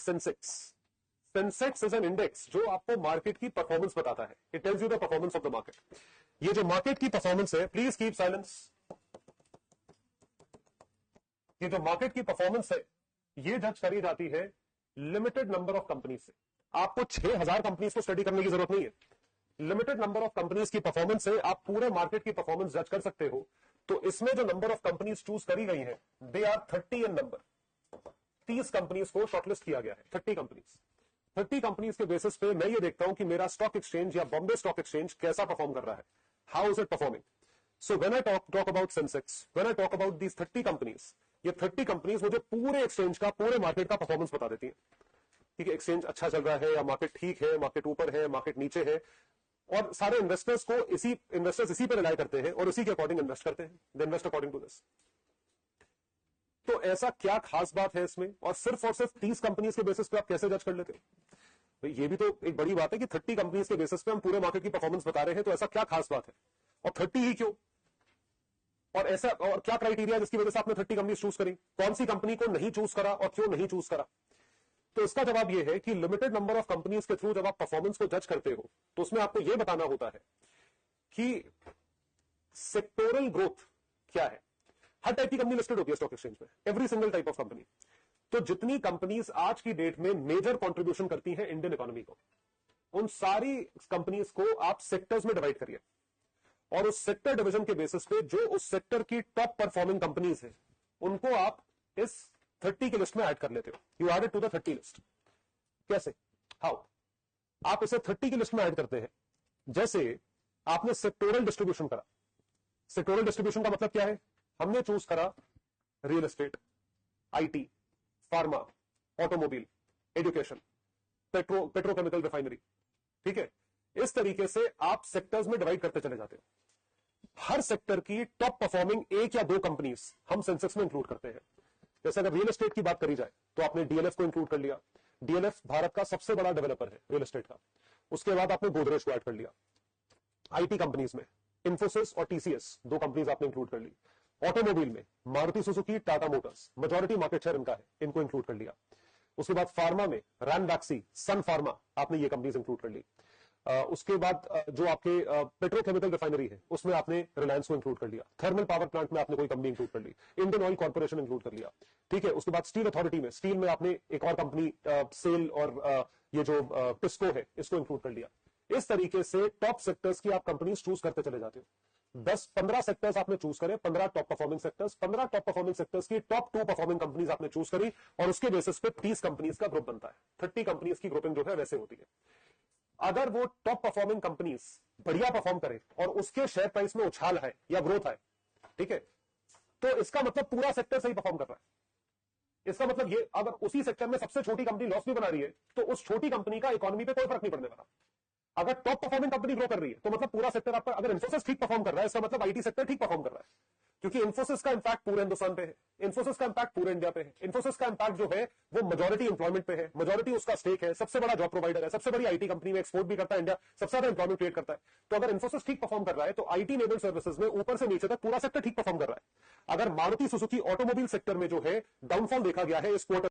Sensex. Sensex is an index जो आपको market की परफॉर्मेंस बताता है। It tells you the performance of the market. ये जो मार्केट की परफॉर्मेंस है, प्लीज कीप साइलेंस, ये जो मार्केट की परफॉर्मेंस है ये जज करी जाती है लिमिटेड नंबर ऑफ कंपनीज से। आपको 6000 कंपनीज को स्टडी करने की जरूरत नहीं है। लिमिटेड नंबर ऑफ कंपनीज की परफॉर्मेंस से आप पूरे मार्केट की परफॉर्मेंस जज कर सकते हो। तो इसमें जो नंबर ऑफ कंपनीज चूज करी गई हैं, they are 30 in number. 30 companies को शॉर्टलिस्ट किया गया है। 30 कंपनीज। 30 कंपनीज के बेसिस पे मैं ये देखता हूं कि मेरा स्टॉक एक्सचेंज या बॉम्बे स्टॉक एक्सचेंज कैसा परफॉर्म कर रहा है। How is it performing? So when I talk about Sensex, when I talk about these 30 companies, ये 30 कंपनीज मुझे पूरे एक्सचेंज का, पूरे मार्केट का परफॉर्मेंस बता देती है। ठीक है, एक्सचेंज अच्छा चल रहा है या मार्केट ठीक है, मार्केट ऊपर है, मार्केट नीचे है। और सारे इन्वेस्टर्स इसी पे रिलाई करते हैं और उसी के अकॉर्डिंग इन्वेस्ट करते हैं। They invest according to this. तो ऐसा क्या खास बात है इसमें? और सिर्फ 30 कंपनीज के बेसिस पे आप कैसे जज कर लेते हो? भाई ये भी तो एक बड़ी बात है कि 30 कंपनीज के बेसिस पे हम पूरे मार्केट की परफॉर्मेंस बता रहे हैं, तो ऐसा क्या खास बात है? और 30 ही क्यों? और ऐसा और क्या क्राइटेरिया जिसकी वजह से आपने 30 कंपनीज चूज करी? कौन सी कंपनी को नहीं चूज करा और क्यों नहीं चूज करा? तो इसका जवाब यह है कि लिमिटेड नंबर ऑफ कंपनीज के थ्रू जब आप परफॉर्मेंस को जज करते हो तो उसमें आपको यह बताना होता है कि सेक्टोरल ग्रोथ क्या है। हर टाइप की कंपनी लिस्टेड होती है स्टॉक एक्सचेंज में, every single type of company. तो जितनी कंपनीज आज की डेट में मेजर कंट्रीब्यूशन करती हैं इंडियन इकोनॉमी को, उन सारी कंपनीज को आप सेक्टर्स में डिवाइड करिए और उस सेक्टर डिवीजन के बेसिस पे जो उस सेक्टर की टॉप परफॉर्मिंग कंपनीज हैं उनको आप इस 30 की लिस्ट में ऐड कर लेते हो। You add it to the 30 list. कैसे? हाउ? आप इसे 30 की लिस्ट में ऐड करते हैं जैसे आपने सेक्टोरल डिस्ट्रीब्यूशन करा। सेक्टोरल डिस्ट्रीब्यूशन का मतलब क्या है? हमने चूज करा real estate, IT, pharma, automobile, education, petrochemical refinery. ठीक है, इस तरीके से आप सेक्टर्स में डिवाइड करते चले जाते हो। हर सेक्टर की टॉप परफॉर्मिंग एक या दो कंपनीज हम सेंसेक्स में इंक्लूड करते हैं। जैसे अगर रियल एस्टेट की बात करी जाए तो आपने डीएलएफ को इंक्लूड कर लिया। डीएलएफ भारत का सबसे बड़ा डेवलपर है रियल एस्टेट का। उसके बाद आपने गोदरेज को ऐड कर लिया। आईटी कंपनीज में इंफोसिस और टीसीएस, दो कंपनीज आपने इंक्लूड कर ली। ऑटोमोबाइल में Maruti Suzuki, Tata Motors, majority market share इनका है, इनको इंक्लूड कर लिया। उसके बाद फार्मा में रैनबैक्सी, सन फार्मा, आपने ये कंपनीज इंक्लूड कर ली। उसके बाद जो आपके पेट्रोकेमिकल रिफाइनरी है उसमें आपने रिलायंस को इंक्लूड कर लिया। थर्मल पावर प्लांट में आपने कोई कंपनी इंक्लूड कर ली, इंडियन ऑयल कॉर्पोरेशन इंक्लूड कर लिया। ठीक है, उसके बाद स्टील अथॉरिटी में, स्टील में आपने एक और कंपनी सेल और ये जो टिस्को है इसको इंक्लूड कर लिया। इस तरीके से टॉप सेक्टर्स की आप कंपनीज चूज करते चले जाते हो। 10-15 सेक्टर्स आपने चूज करे, 15 top performing sectors, 15 top performing sectors की टॉप 2 परफॉर्मिंग कंपनीज आपने चूज करी और उसके बेसिस पे 30 कंपनीज का ग्रुप बनता है। 30 कंपनीज की ग्रुपिंग जो है वैसे होती है। अगर वो टॉप परफॉर्मिंग कंपनीज बढ़िया परफॉर्म करे और उसके शेयर प्राइस में उछाल है या ग्रोथ है, ठीक है, तो इसका मतलब पूरा सेक्टर सही परफॉर्म कर रहा है। इसका मतलब ये, अगर उसी सेक्टर में सबसे छोटी कंपनी लॉस भी बना रही है तो उस छोटी कंपनी का इकोनॉमी पे कोई फर्क नहीं पड़ने वाला। अगर टॉप परफॉर्मिंग कंपनी ग्रो कर रही है तो मतलब पूरा सेक्टर आपका, अगर इंफोसिस ठीक परफॉर्म कर रहा है इसका मतलब आईटी सेक्टर ठीक परफॉर्म कर रहा है, क्योंकि इंफोसिस का इंपैक्ट पूरे हिंदुस्तान पे है, इंफोसिस का इंपैक्ट पूरे इंडिया पे है। इंफोसिस का इंपैक्ट जो है वो मेजॉरिटी एम्प्लॉयमेंट पे है, मेजॉरिटी उसका स्टेक है, सबसे बड़ा जॉब प्रोवाइडर है, सबसे बड़ी आईटी कंपनी में एक्सपोर्ट भी करता है इंडिया, सबसे ज्यादा एम्प्लॉयमेंट क्रिएट करता है। तो अगर इंफोसिस ठीक परफॉर्म कर रहा है तो आईटी इनेबल्ड सर्विसेज में ऊपर से नीचे तक पूरा सेक्टर ठीक परफॉर्म कर रहा है। अगर मारुति सुजुकी ऑटोमोबाइल सेक्टर में जो है डाउनफॉल देखा गया है इस क्वार्टर